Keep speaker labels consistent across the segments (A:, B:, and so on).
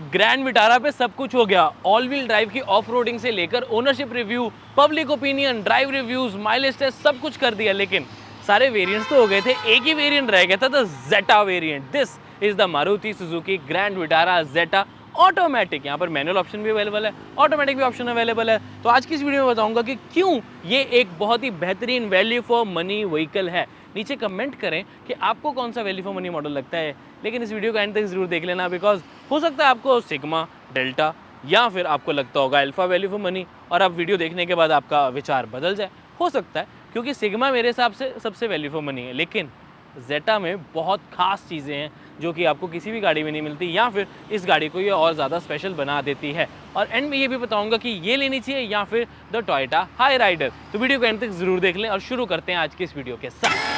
A: Grand Vitara पे सब कुछ हो गया। ऑल व्हील ड्राइव की ऑफ रोडिंग से लेकर ownership review, public opinion, drive reviews, mileage test सब कुछ कर दिया, लेकिन सारे वेरिएंट्स तो हो गए थे, एक ही वेरिएंट रह गया था, the Zeta variant. This is the Maruti Suzuki Grand Vitara Zeta automatic. यहाँ पर मैनुअल ऑप्शन भी अवेलेबल है, ऑटोमेटिक भी ऑप्शन अवेलेबल है। तो आज की इस वीडियो में बताऊंगा कि क्यों ये एक बहुत ही बेहतरीन वैल्यू फॉर मनी व्हीकल है। नीचे कमेंट करें कि आपको कौन सा वैल्यू फॉर मनी मॉडल लगता है, लेकिन इस वीडियो को एंड तक जरूर देख लेना, बिकॉज हो सकता है आपको सिग्मा, डेल्टा या फिर आपको लगता होगा अल्फा वैल्यू फॉर मनी, और अब वीडियो देखने के बाद आपका विचार बदल जाए। हो सकता है, क्योंकि सिग्मा मेरे हिसाब से सबसे वैल्यू फॉर मनी है, लेकिन जेटा में बहुत खास चीज़ें हैं जो कि आपको किसी भी गाड़ी में नहीं मिलती, या फिर इस गाड़ी को ये और ज़्यादा स्पेशल बना देती है। और एंड में ये भी बताऊंगा कि ये लेनी चाहिए या फिर द टोयोटा हाई राइडर। तो वीडियो को एंड तक जरूर देख लें और शुरू करते हैं आज की इस वीडियो के साथ।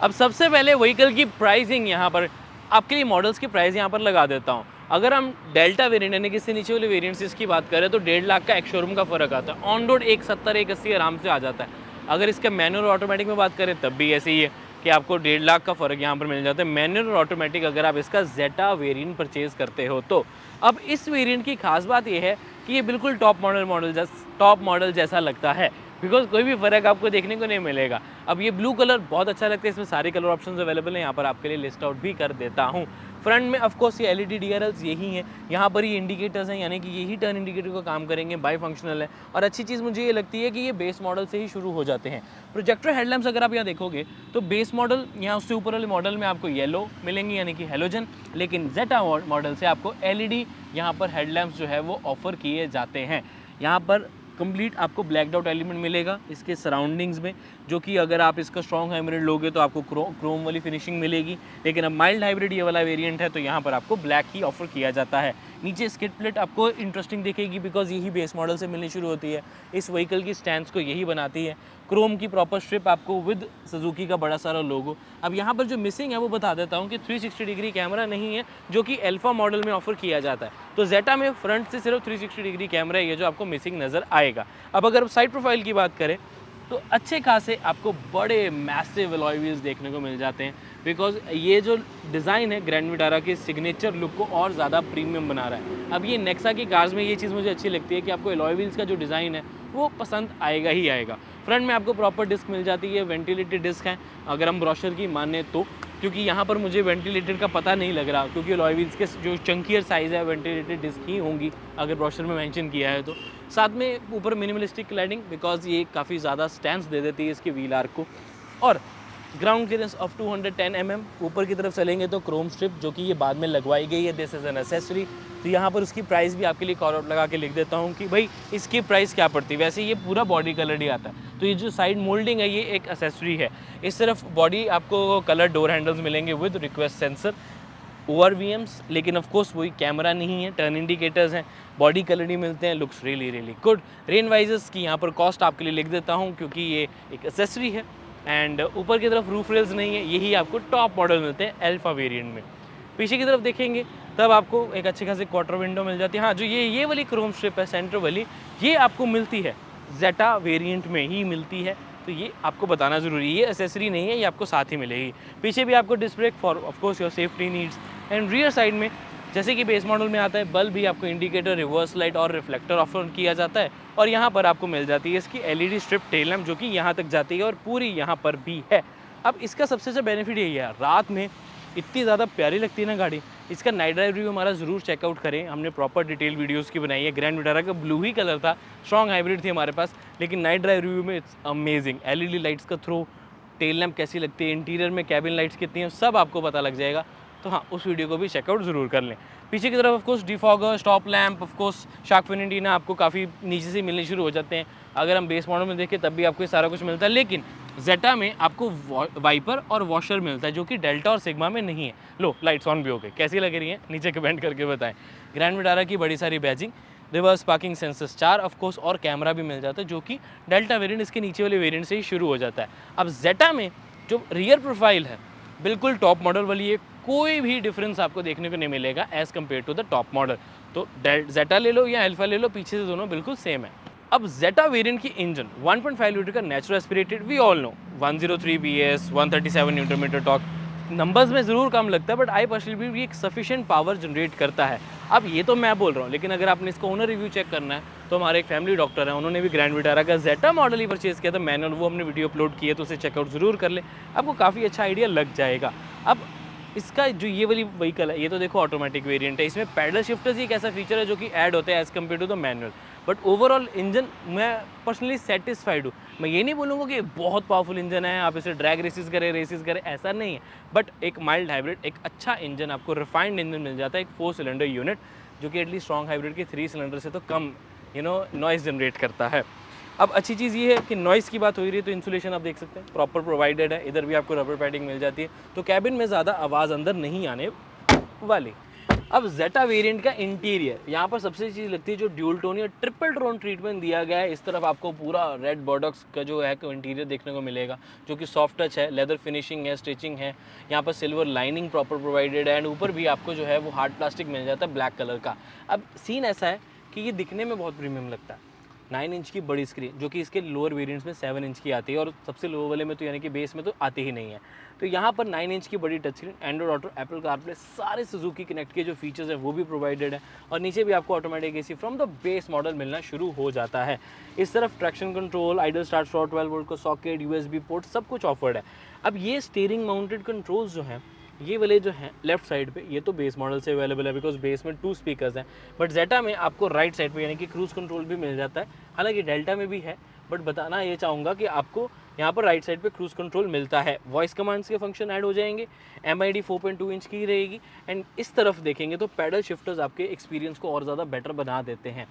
A: अब सबसे पहले व्हीकल की प्राइसिंग यहाँ पर आपके लिए मॉडल्स की प्राइस यहाँ पर लगा देता हूँ। अगर हम डेल्टा वेरिएंट यानी कि इससे नीचे वाले वेरिएंट्स की बात करें तो 1.5 लाख का एक शोरूम का फ़र्क आता है। ऑन रोड 170 180 आराम से आ जाता है। अगर इसका मैनुअल और ऑटोमेटिक में बात करें तब भी ऐसे ही है कि आपको 1.5 लाख का फ़र्क यहाँ पर मिल जाता है, मैनुअल और ऑटोमेटिक, अगर आप इसका जेटा वेरिएंट परचेज़ करते हो तो। अब इस वेरिएंट की खास बात यह है कि ये बिल्कुल टॉप मॉडल जैसा लगता है, बिकॉज कोई भी फ़र्क आपको देखने को नहीं मिलेगा। अब ये ब्लू कलर बहुत अच्छा लगता है, इसमें सारे कलर ऑप्शंस अवेलेबल हैं, यहाँ पर आपके लिए लिस्ट आउट भी कर देता हूँ। फ्रंट में ऑफ कोर्स ये LED DRLs यही हैं, यहाँ पर ये इंडिकेटर्स हैं, यानी कि यही टर्न इंडिकेटर का काम करेंगे, बाई फंक्शनल है। और अच्छी चीज़ मुझे ये लगती है कि ये बेस मॉडल से ही शुरू हो जाते हैं। प्रोजेक्टर हेडलैम्प्स अगर आप यहाँ देखोगे तो बेस मॉडल यहाँ उससे ऊपर वाले मॉडल में आपको येलो मिलेंगे यानी कि हेलोजन, लेकिन जेटा मॉडल से आपको LED यहाँ पर हेडलैम्प्स जो है वो ऑफर किए जाते हैं। यहाँ पर कंप्लीट आपको ब्लैक डॉट एलिमेंट मिलेगा इसके सराउंडिंग्स में, जो कि अगर आप इसका स्ट्रॉन्ग हाइब्रिड लोगे तो आपको क्रोम वाली फिनिशिंग मिलेगी, लेकिन अब माइल्ड हाइब्रिड ये वाला वेरिएंट है तो यहाँ पर आपको ब्लैक ही ऑफर किया जाता है। नीचे स्किड प्लेट आपको इंटरेस्टिंग दिखेगी, बिकॉज यही बेस मॉडल से मिलनी शुरू होती है। इस व्हीकल की स्टैंड्स को यही बनाती है। क्रोम की प्रॉपर स्ट्रिप आपको विद सुजुकी का बड़ा सारा लोगो। अब यहाँ पर जो मिसिंग है वो बता देता हूँ कि 360 डिग्री कैमरा नहीं है, जो कि अल्फा मॉडल में ऑफर किया जाता है। तो जेटा में फ्रंट से सिर्फ 360 डिग्री कैमरा है, ये जो आपको मिसिंग नज़र आएगा। अब अगर साइड प्रोफाइल की बात करें तो अच्छे खासे आपको बड़े मैसिव अलॉय व्हील्स देखने को मिल जाते हैं, बिकॉज ये जो डिज़ाइन है ग्रैंड विटारा के सिग्नेचर लुक को और ज़्यादा प्रीमियम बना रहा है। अब ये नेक्सा की कार्स में ये चीज़ मुझे अच्छी लगती है कि आपको अलॉय व्हील्स का जो डिज़ाइन है वो पसंद आएगा ही आएगा। फ्रंट में आपको प्रॉपर डिस्क मिल जाती है, वेंटिलेटेड डिस्क हैं अगर हम ब्रोशर की माने तो, क्योंकि यहाँ पर मुझे वेंटिलेटेड का पता नहीं लग रहा, क्योंकि अलॉय व्हील्स के जो चंकियर साइज़ है वेंटिलेटेड डिस्क ही होंगी अगर ब्रोशर में मेंशन किया है तो। साथ में ऊपर मिनिमलिस्टिक क्लैडिंग, बिकॉज ये काफ़ी ज़्यादा स्टैंस दे देती है इसके व्हील आर्क को। और ग्राउंड क्लियरेंस ऑफ 210 mm। ऊपर की तरफ चलेंगे तो क्रोम स्ट्रिप जो कि ये बाद में लगवाई गई है, दिस इज़ एन एसेसरी। तो यहाँ पर उसकी प्राइस भी आपके लिए कॉल आउट लगा के लिख देता हूँ कि भाई इसकी प्राइस क्या पड़ती है। वैसे ये पूरा बॉडी कलर ही आता है, तो ये जो साइड मोल्डिंग है ये एक एसेसरी है। इस तरफ बॉडी आपको कलर डोर हैंडल्स मिलेंगे विद रिक्वेस्ट सेंसर, ORVMs, लेकिन ऑफ कोर्स वही कैमरा नहीं है, टर्न इंडिकेटर्स हैं, बॉडी कलर ही मिलते हैं, looks really good. Rain visors की यहाँ पर कॉस्ट आपके लिए लिख देता हूँ क्योंकि ये एक एसेसरी है। एंड ऊपर की तरफ रूफ रेल्स नहीं है, यही आपको टॉप मॉडल मिलते हैं अल्फा वेरिएंट में। पीछे की तरफ देखेंगे तब आपको एक अच्छी खासी क्वार्टर विंडो मिल जाती है। हाँ, जो ये वाली क्रोम स्ट्रिप है सेंटर वाली, ये आपको मिलती है जेटा वेरिएंट में ही मिलती है, तो ये आपको बताना ज़रूरी है, ये एसेसरी नहीं है, ये आपको साथ ही मिलेगी। पीछे भी आपको disc brake for of course your safety needs. And rear side में जैसे कि बेस मॉडल में आता है बल्ब भी आपको इंडिकेटर, रिवर्स लाइट और रिफ्लेक्टर ऑफर किया जाता है। और यहाँ पर आपको मिल जाती है इसकी LED स्ट्रिप टेल लैम्प, जो कि यहाँ तक जाती है और पूरी यहाँ पर भी है। अब इसका सबसे अच्छा बेनिफिट यही है, रात में इतनी ज़्यादा प्यारी लगती है ना गाड़ी। इसका नाइट ड्राइव रिव्यू हमारा ज़रूर चेकआउट करें, हमने प्रॉपर डिटेल वीडियोस की बनाई है। ग्रैंड विटारा का ब्लू ही कलर था, स्ट्रॉन्ग हाइब्रिड थी हमारे पास, लेकिन नाइट ड्राइव रिव्यू में इट्स अमेजिंग। LED लाइट्स का थ्रो, टेल लैम्प कैसी लगती है, इंटीरियर में कैबिन लाइट्स कितनी हैं, सब आपको पता लग जाएगा। तो हाँ, उस वीडियो को भी चेकआउट ज़रूर कर लें। पीछे की तरफ of course defogger, stop lamp, of course shark fin antenna आपको काफ़ी नीचे से मिलने शुरू हो जाते हैं। अगर हम बेस मॉडल में देखें तब भी आपको ये सारा कुछ मिलता है, लेकिन जेटा में आपको वाइपर और वॉशर मिलता है, जो कि डेल्टा और सिग्मा में नहीं है। लो, लाइट्स ऑन भी हो गई, कैसी लग रही हैं नीचे कमेंट करके बताएं। ग्रैंड विटारा की बड़ी सारी badging, reverse parking sensors 4 of course, और कैमरा भी मिल जाता है, जो कि डेल्टा वेरिएंट इसके नीचे वाले वेरिएंट से ही शुरू हो जाता है। अब जेटा में जो रियर प्रोफाइल है बिल्कुल टॉप मॉडल वाली है, कोई भी डिफरेंस आपको देखने को नहीं मिलेगा as compared to the top model. तो जेटा ले लो या अल्फा ले लो, पीछे से दोनों बिल्कुल सेम है। अब जेटा वेरिएंट की इंजन 1.5 लीटर का natural aspirated, we all know 103 PS, 137 newton metre torque, numbers में ज़रूर कम लगता है बट आई पर्सनली भी एक सफिशिएंट पावर जनरेट करता है। अब ये तो मैं बोल रहा हूँ, लेकिन अगर आपने इसका ओनर रिव्यू चेक करना है तो हमारे एक फैमिली डॉक्टर है, उन्होंने भी ग्रैंड विटारा का जेटा मॉडल ही परचेज़ किया था मैनुअल, वो हमने वीडियो अपलोड किया तो उसे चेकआउट ज़रूर कर ले, आपको काफ़ी अच्छा आइडिया लग जाएगा। अब इसका जो ये वाली व्हीकल है, ये तो देखो ऑटोमेटिक वेरिएंट है, इसमें पैडल शिफ्टर्स ही एक ऐसा फीचर है जो कि ऐड होता है as compared to the manual, but overall engine मैं पर्सनली सेटिस्फाइड हूँ। मैं ये नहीं बोलूँगा कि बहुत पावरफुल इंजन है, आप इसे ड्रैग रेसेस करें, ऐसा नहीं है, बट एक माइल्ड हाइब्रिड, एक अच्छा इंजन, आपको रिफाइंड इंजन मिल जाता है, एक 4 सिलेंडर यूनिट जो कि एटलीस्ट स्ट्रॉन्ग हाइब्रिड के 3 सिलेंडर से तो कम नॉइस जनरेट करता है। अब अच्छी चीज़ ये है कि नॉइज़ की बात हो रही है तो इंसुलेशन आप देख सकते हैं प्रॉपर प्रोवाइडेड है, इधर भी आपको रबर पैडिंग मिल जाती है, तो कैबिन में ज़्यादा आवाज़ अंदर नहीं आने वाली। अब जेटा वेरिएंट का इंटीरियर, यहाँ पर सबसे चीज़ लगती है जो ड्यूल टोन या ट्रिपल टोन ट्रीटमेंट दिया गया है। इस तरफ आपको पूरा रेड बॉर्डक्स का जो है इंटीरियर देखने को मिलेगा, जो कि सॉफ्ट टच है, लेदर फिनिशिंग है, स्टिचिंग है, यहाँ पर सिल्वर लाइनिंग प्रॉपर प्रोवाइडेड है, एंड ऊपर भी आपको जो है वो हार्ड प्लास्टिक मिल जाता है ब्लैक कलर का। अब सीन ऐसा है कि ये दिखने में बहुत प्रीमियम लगता है, 9 इंच की बड़ी स्क्रीन जो कि इसके लोअर वेरिएंट्स में 7 इंच की आती है, और सबसे लो वाले में तो यानी कि बेस में तो आती ही नहीं है। तो यहाँ पर 9 इंच की बड़ी touch screen, Android auto, Apple CarPlay, सारे सुजुकी कनेक्ट के जो फीचर्स हैं वो भी प्रोवाइडेड है, और नीचे भी आपको automatic AC from the base model मिलना शुरू हो जाता है। इस तरफ traction control, idol start stop, 12 volt का सॉकेट, यूएसबी पोर्ट, सब कुछ ऑफर्ड है। अब ये स्टीयरिंग माउंटेड कंट्रोल्स जो हैं, ये वाले जो हैं लेफ्ट साइड पे, ये तो बेस मॉडल से अवेलेबल है बिकॉज बेस में 2 स्पीकर्स हैं, बट जेटा में आपको राइट साइड पे यानी कि क्रूज कंट्रोल भी मिल जाता है। हालांकि डेल्टा में भी है, बट बताना ये चाहूँगा कि आपको यहाँ पर राइट साइड पे क्रूज कंट्रोल मिलता है, वॉइस कमांड्स के फंक्शन ऐड हो जाएंगे, MID 4.2 इंच की रहेगी, एंड इस तरफ देखेंगे तो पैडल शिफ्टर्स आपके एक्सपीरियंस को और ज़्यादा बेटर बना देते हैं।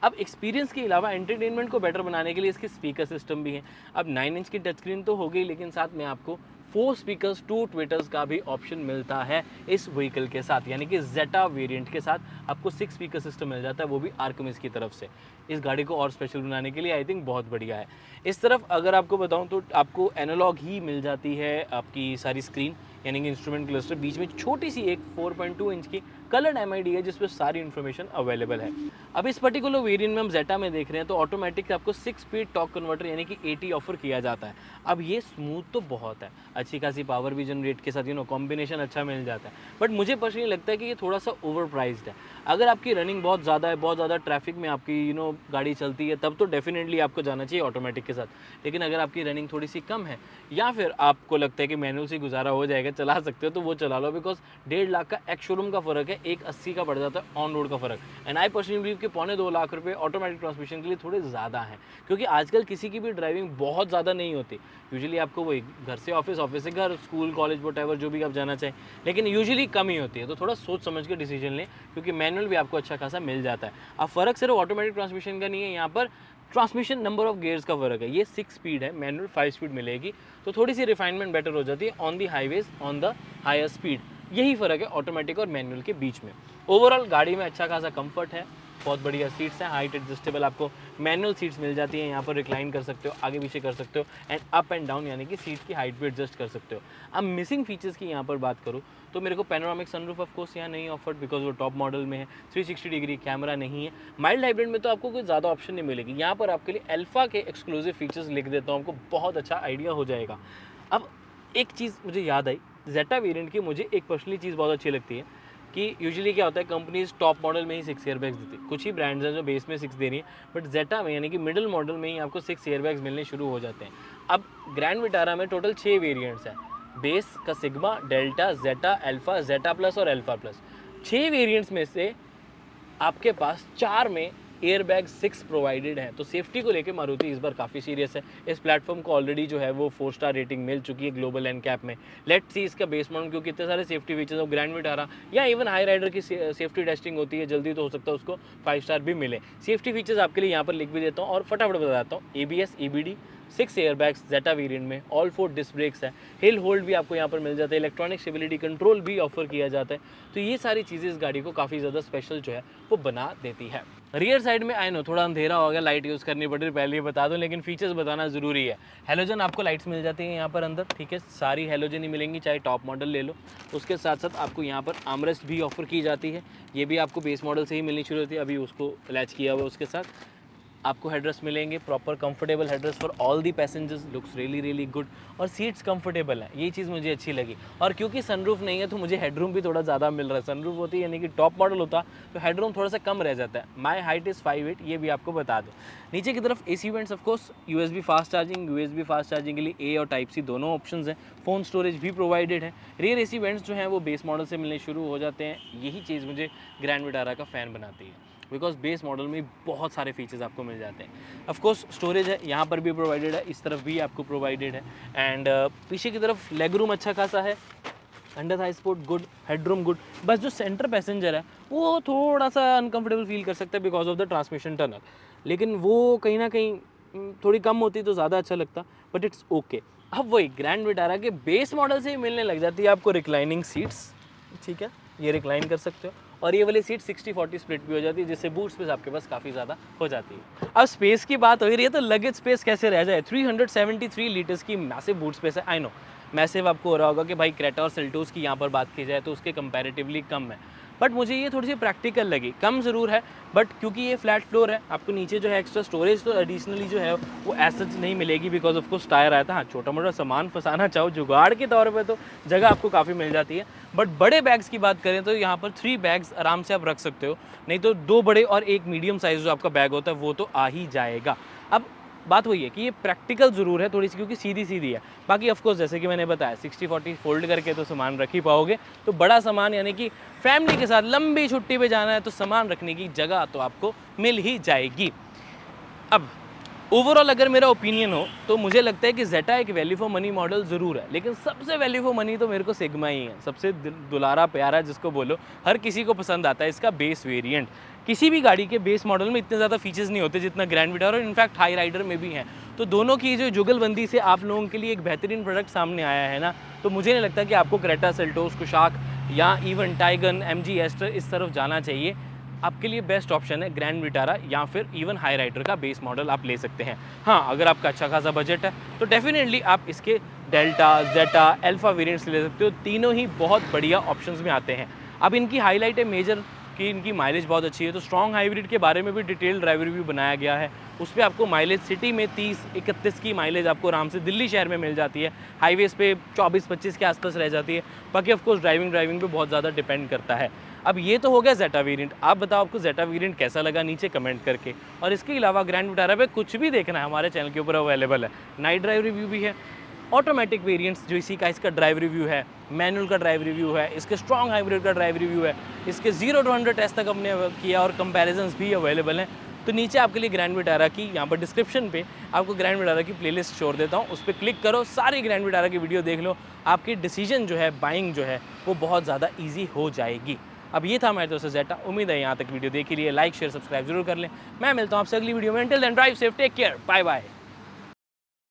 A: अब एक्सपीरियंस के अलावा एंटरटेनमेंट को बेटर बनाने के लिए इसके स्पीकर सिस्टम भी है। अब 9 इंच की टच स्क्रीन तो हो गई, लेकिन साथ में आपको 4 स्पीकर्स 2 ट्विटर्स का भी ऑप्शन मिलता है इस व्हीकल के साथ, यानी कि जेटा वेरिएंट के साथ आपको 6 स्पीकर सिस्टम मिल जाता है, वो भी आर्कमिस की तरफ से। इस गाड़ी को और स्पेशल बनाने के लिए आई थिंक बहुत बढ़िया है। इस तरफ अगर आपको बताऊं तो आपको एनालॉग ही मिल जाती है आपकी सारी स्क्रीन, यानी कि इंस्ट्रूमेंट क्लस्टर, बीच में छोटी सी एक 4.2 इंच की कलर्ड MID है जिस पर सारी इन्फॉर्मेशन अवेलेबल है। अब इस पर्टिकुलर वेरिएंट में हम जेटा में देख रहे हैं तो ऑटोमेटिक आपको 6 स्पीड टॉर्क कन्वर्टर यानी कि 80 ऑफर किया जाता है। अब ये स्मूथ तो बहुत है, अच्छी खासी पावर भी जनरेट के साथ कॉम्बिनेशन अच्छा मिल जाता है, बट मुझे पर्सनली लगता है कि ये थोड़ा सा ओवर प्राइस्ड है। अगर आपकी रनिंग बहुत ज़्यादा है, बहुत ज़्यादा ट्रैफिक में आपकी गाड़ी चलती है, तब तो डेफिनेटली आपको जाना चाहिए ऑटोमेटिक के साथ, लेकिन अगर आपकी रनिंग थोड़ी सी कम है या फिर आपको लगता है कि मैनुअल से गुजारा हो जाएगा, चला सकते हो तो वो चला लो, बिकॉज 1.5 लाख का एक्स शोरूम का फ़र्क है, 1.80 का पड़ जाता है ऑन रोड का फ़र्क, एंड आई पर्सनली बिलीव कि 1.25 लाख रुपये ऑटोमेटिक ट्रांसमिशन के लिए थोड़े ज़्यादा हैं, क्योंकि आजकल किसी की भी ड्राइविंग बहुत ज़्यादा नहीं होती। यूजुअली आपको वही घर से ऑफिस, ऑफिस से घर, स्कूल कॉलेज वॉटएवर जो भी आप जाना चाहें, लेकिन यूजुअली कम ही होती है, तो थोड़ा सोच समझ के डिसीजन लें, क्योंकि मैनुअल भी आपको अच्छा खासा मिल जाता है। अब फ़र्क सिर्फ ऑटोमेटिक ट्रांसमिशन का नहीं है, यहाँ पर ट्रांसमिशन नंबर ऑफ गियर्स का फ़र्क है, ये 6 स्पीड है, मैनुअल 5 स्पीड मिलेगी, तो थोड़ी सी रिफाइनमेंट बेटर हो जाती है on the highways on the higher speed. यही फ़र्क है ऑटोमेटिक और मैनुअल के बीच में। ओवरऑल गाड़ी में अच्छा खासा कंफर्ट है, बहुत बढ़िया सीट्स हैं, हाइट एडजस्टेबल आपको मैनुअल सीट्स मिल जाती हैं, यहाँ पर रिक्लाइन कर सकते हो, आगे पीछे कर सकते हो, एंड अप एंड डाउन यानी कि सीट की हाइट भी एडजस्ट कर सकते हो। अब मिसिंग फीचर्स की यहाँ पर बात करूँ तो मेरे को पैनोरामिक सनरूफ ऑफ कोर्स यहाँ नहीं ऑफर्ड बिकॉज वो टॉप मॉडल में है, 360 डिग्री कैमरा नहीं है। माइल्ड हाइब्रिड में तो आपको कोई ज़्यादा ऑप्शन नहीं मिलेगी, यहाँ पर आपके लिए अल्फा के एक्सक्लूसिव फीचर्स लिख देता हूँ, आपको बहुत अच्छा आइडिया हो जाएगा। अब एक चीज़ मुझे याद आई, जेटा वेरिएंट की मुझे एक पर्सनली चीज़ बहुत अच्छी लगती है कि यूजुअली क्या होता है, कंपनीज टॉप मॉडल में ही 6 एयरबैग्स देती है, कुछ ही ब्रांड्स हैं जो बेस में 6 दे रही हैं, बट जेटा में यानी कि मिडिल मॉडल में ही आपको 6 एयरबैग्स मिलने शुरू हो जाते हैं। अब ग्रैंड विटारा में टोटल 6 वेरिएंट्स हैं, बेस का सिग्मा, डेल्टा, जेटा, अल्फा, जेटा प्लस और अल्फा प्लस। 6 वेरिएंट्स में से आपके पास 4 में एयरबैग 6 प्रोवाइडेड है, तो सेफ्टी को लेके मारुति इस बार काफ़ी सीरियस है। इस प्लेटफॉर्म को ऑलरेडी जो है वो 4 स्टार रेटिंग मिल चुकी है ग्लोबल एनकैप में। लेट्स सी इसका बेस मॉडल, क्योंकि इतने सारे सेफ्टी फीचर्स और ग्रैंड विटारा या इवन हाई राइडर की सेफ्टी टेस्टिंग होती है, जल्दी तो हो सकता है उसको 5 स्टार भी मिले। सेफ्टी फीचर्स आपके लिए यहाँ पर लिख भी देता हूँ और फटाफट बता देता हूँ। ABS, EBD, 6 airbags Zeta variant में, ऑल 4 डिस्क ब्रेक्स है, हिल होल्ड भी आपको यहाँ पर मिल जाता है, इलेक्ट्रॉनिक स्टेबिलिटी कंट्रोल भी ऑफर किया जाता है। तो ये सारी चीज़ें इस गाड़ी को काफ़ी ज़्यादा स्पेशल जो है वो बना देती है। रियर साइड में आई नो थोड़ा अंधेरा हो गया, लाइट यूज़ करनी पड़ रही, पहले ही बता दूं, लेकिन फीचर्स बताना ज़रूरी है। हेलोजन आपको लाइट्स मिल जाती हैं यहाँ पर अंदर, ठीक है, सारी हेलोजन ही मिलेंगी, चाहे टॉप मॉडल ले लो। उसके साथ साथ आपको यहाँ पर आर्मरेस्ट भी ऑफर की जाती है, ये भी आपको बेस मॉडल से ही मिलनी शुरू होती है, अभी उसको लैच किया हुआ है। उसके साथ आपको हेडरेस्ट मिलेंगे, proper comfortable headrest for all the passengers, looks really good, और सीट्स कंफर्टेबल है, ये चीज़ मुझे अच्छी लगी। और क्योंकि सनरूफ नहीं है तो मुझे हेडरूम भी थोड़ा ज़्यादा मिल रहा है। सनरूफ होती है यानी कि टॉप मॉडल होता तो हेडरूम थोड़ा सा कम रह जाता है। माई हाइट इज़ 5'8", ये भी आपको बता दो। नीचे की तरफ AC vents, of course USB fast charging, USB fast charging के लिए A और Type-C दोनों ऑप्शन हैं, फ़ोन स्टोरेज भी प्रोवाइडेड है। रियर AC वेंट्स जो हैं वो बेस मॉडल से मिलने शुरू हो जाते हैं, यही चीज़ मुझे ग्रैंड विटारा का फ़ैन बनाती है, बिकॉज बेस मॉडल में बहुत सारे फीचर्स आपको मिल जाते हैं। ऑफ कोर्स स्टोरेज है, यहाँ पर भी प्रोवाइडेड है, इस तरफ भी आपको प्रोवाइडेड है। एंड पीछे की तरफ लेग रूम अच्छा खासा है, under Thai support good, headroom good. बस जो सेंटर पैसेंजर है वो थोड़ा सा अनकंफर्टेबल फील कर सकता है because of the transmission tunnel, लेकिन वो कहीं ना कहीं थोड़ी कम होती तो ज़्यादा अच्छा लगता, बट इट्स ओके। अब वही ग्रैंड विटारा के बेस मॉडल से ही मिलने लग जाती है आपको रिक्लाइनिंग सीट्स, ठीक है, ये रिक्लाइन कर सकते हो, और ये वाली सीट 60-40 स्प्लिट भी हो जाती है, जिससे बूट स्पेस आपके पास काफ़ी ज़्यादा हो जाती है। अब स्पेस की बात हो रही है तो लगेज स्पेस कैसे रह जाए। 373 लीटर्स की मैसिव बूट स्पेस है। आई नो मैसिव आपको हो रहा होगा कि भाई क्रेटा और सेल्टोस की यहाँ पर बात की जाए तो उसके कंपैरेटिवली कम है, बट मुझे ये थोड़ी सी प्रैक्टिकल लगी। कम ज़रूर है, बट क्योंकि ये फ्लैट फ्लोर है, आपको नीचे जो है एक्स्ट्रा स्टोरेज तो एडिशनली जो है वो एज सच नहीं मिलेगी बिकॉज ऑफ कोर्स टायर आया था। हाँ, छोटा मोटा सामान फंसाना चाहो जुगाड़ के तौर पे तो जगह आपको काफ़ी मिल जाती है, बट बड़े बैग्स की बात करें तो यहाँ पर 3 बैग्स आराम से आप रख सकते हो, नहीं तो 2 बड़े और 1 मीडियम साइज़ जो आपका बैग होता है वो तो आ ही जाएगा। अब बात वही है कि ये प्रैक्टिकल ज़रूर है थोड़ी सी, क्योंकि सीधी सीधी है। बाकी ऑफ कोर्स जैसे कि मैंने बताया 60-40 फोल्ड करके तो सामान रख ही पाओगे, तो बड़ा सामान यानी कि फैमिली के साथ लंबी छुट्टी पे जाना है तो सामान रखने की जगह तो आपको मिल ही जाएगी। अब ओवरऑल अगर मेरा ओपिनियन हो तो मुझे लगता है कि जेटा एक वैल्यू फॉर मनी मॉडल ज़रूर है, लेकिन सबसे वैल्यू फॉर मनी तो मेरे को सिग्मा ही है, सबसे दुलारा प्यारा जिसको बोलो, हर किसी को पसंद आता है इसका बेस वेरिएंट। किसी भी गाड़ी के बेस मॉडल में इतने ज़्यादा फीचर्स नहीं होते जितना ग्रैंड विटारा और इनफैक्ट हाई राइडर में भी हैं। तो दोनों की जो जुगलबंदी से आप लोगों के लिए एक बेहतरीन प्रोडक्ट सामने आया है ना, तो मुझे नहीं लगता कि आपको क्रेटा, सेल्टोस, कुशाक या इवन टाइगन, MG एस्टर इस तरफ जाना चाहिए। आपके लिए बेस्ट ऑप्शन है ग्रैंड विटारा या फिर इवन हाई राइडर का बेस मॉडल आप ले सकते हैं। हाँ, अगर आपका अच्छा खासा बजट है तो डेफिनेटली आप इसके डेल्टा, जेटा, अल्फा वेरिएंट्स ले सकते हो, तीनों ही बहुत बढ़िया ऑप्शंस में आते हैं। अब इनकी हाईलाइट है मेजर कि इनकी माइलेज बहुत अच्छी है, तो स्ट्रॉन्ग हाइब्रिड के बारे में भी डिटेल ड्राइव रिव्यू बनाया गया है। उस पर आपको माइलेज सिटी में 30-31 की माइलेज आपको आराम से दिल्ली शहर में मिल जाती है, हाईवेज़ पे 24-25 के आसपास रह जाती है। बाकी ऑफकोर्स ड्राइविंग पे बहुत ज़्यादा डिपेंड करता है। अब ये तो हो गया जेटा वेरिएंट, आप बताओ आपको जेटा वेरिएंट कैसा लगा नीचे कमेंट करके। और इसके अलावा ग्रैंड विटारा पे कुछ भी देखना है हमारे चैनल के ऊपर अवेलेबल है, नाइट ड्राइव रिव्यू भी है, ऑटोमेटिक वेरिएंट्स जो इसी का इसका ड्राइव रिव्यू है, मैनुअल का ड्राइव रिव्यू है, इसके स्ट्रॉन्ग हाइब्रिड का ड्राइव रिव्यू है, इसके 0 to 100 टेस्ट तक हमने किया और कंपैरिजंस भी अवेलेबल हैं। तो नीचे आपके लिए ग्रैंड विटारा की यहाँ पर डिस्क्रिप्शन पे आपको ग्रैंड विटारा की प्लेलिस्ट छोड़ देता हूँ, उस पर क्लिक करो, सारी ग्रैंड विटारा की वीडियो देख लो, आपकी डिसीजन जो है बाइंग जो है वो बहुत ज़्यादा ईजी हो जाएगी। अब ये था हमारे दोस्तों जेटा, उम्मीद है यहाँ तक वीडियो देख लिए, लाइक शेयर सब्सक्राइब जरूर कर लें। मैं मिलता हूँ आपसे अगली वीडियो में, until then drive safe, take care, bye bye.